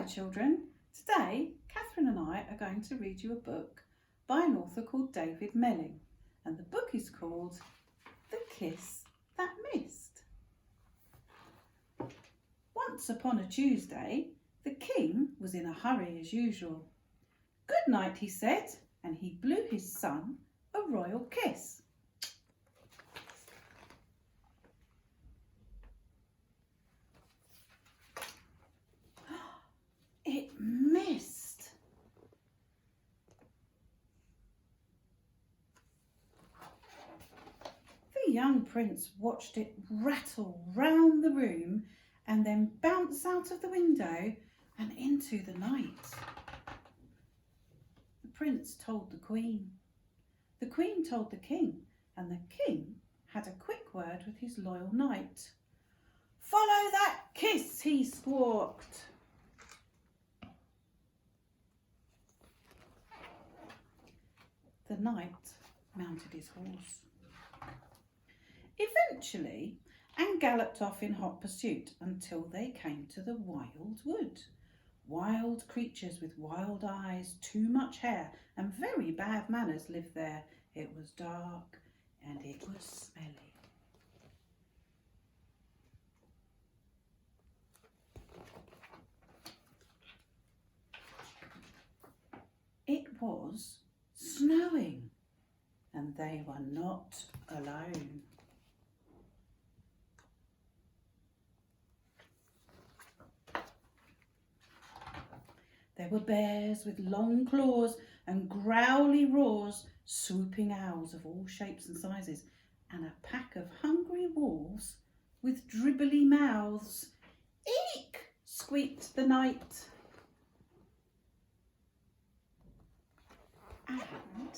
Hello children, today Catherine and I are going to read you a book by an author called David Melling, and the book is called The Kiss That Missed. Once upon a Tuesday, the king was in a hurry as usual. "Good night," he said, and he blew his son a royal kiss. It missed. The young prince watched it rattle round the room and then bounce out of the window and into the night. The prince told the queen. The queen told the king, and the king had a quick word with his loyal knight. "Follow that kiss," he squawked. The knight mounted his horse eventually and galloped off in hot pursuit until they came to the wild wood. Wild creatures with wild eyes, too much hair and very bad manners lived there. It was dark and it was smelly. It was snowing, and they were not alone. There were bears with long claws and growly roars, swooping owls of all shapes and sizes, and a pack of hungry wolves with dribbly mouths. "Eek!" squeaked the knight. And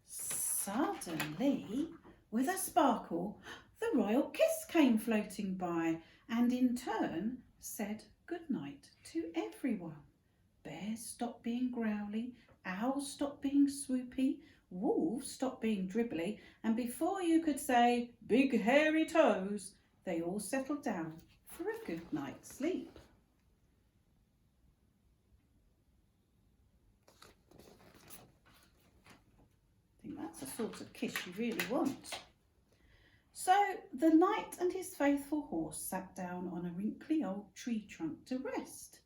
suddenly, with a sparkle, the royal kiss came floating by and in turn said good night to everyone. Bears stopped being growly, owls stopped being swoopy, wolves stopped being dribbly, and before you could say big hairy toes, they all settled down for a good night's sleep. I think that's the sort of kiss you really want. So the knight and his faithful horse sat down on a wrinkly old tree trunk to rest.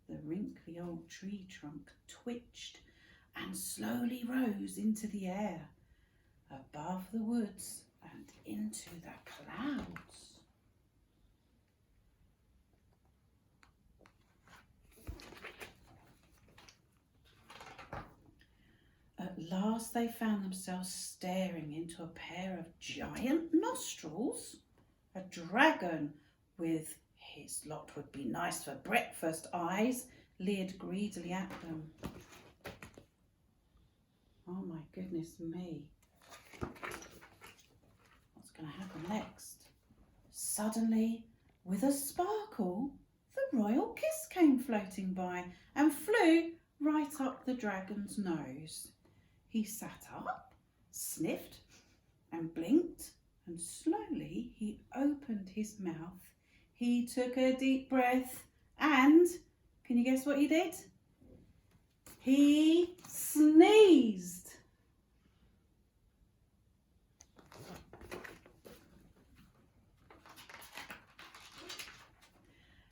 The wrinkly old tree trunk twitched and slowly rose into the air, above the woods and into the clouds. At last they found themselves staring into a pair of giant nostrils. A dragon with "his lot would be nice for breakfast" eyes leered greedily at them. Oh my goodness me. What's going to happen next? Suddenly, with a sparkle, the royal kiss came floating by and flew right up the dragon's nose. He sat up, sniffed and blinked, and slowly he opened his mouth. He took a deep breath and, can you guess what he did? He sneezed.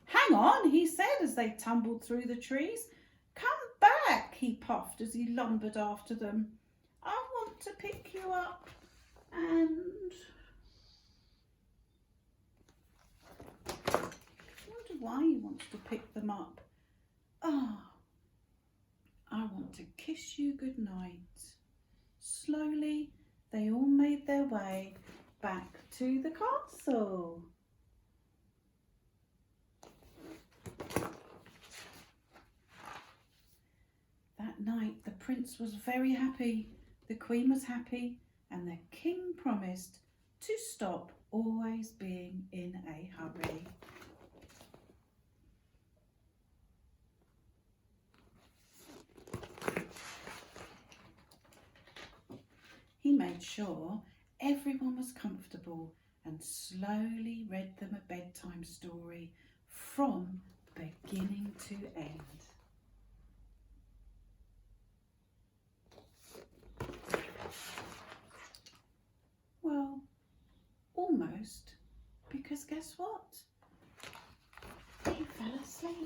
"Hang on," he said as they tumbled through the trees. "Come back," he puffed as he lumbered after them. "I want to pick you up and..." I wonder why he wants to pick them up. "Ah, I want to kiss you good night." Slowly, they all made their way back to the castle. That night, the prince was very happy, the queen was happy, and the king promised to stop always being in a hurry. He made sure everyone was comfortable and slowly read them a bedtime story from beginning to end? Well, almost, because guess what? He fell asleep.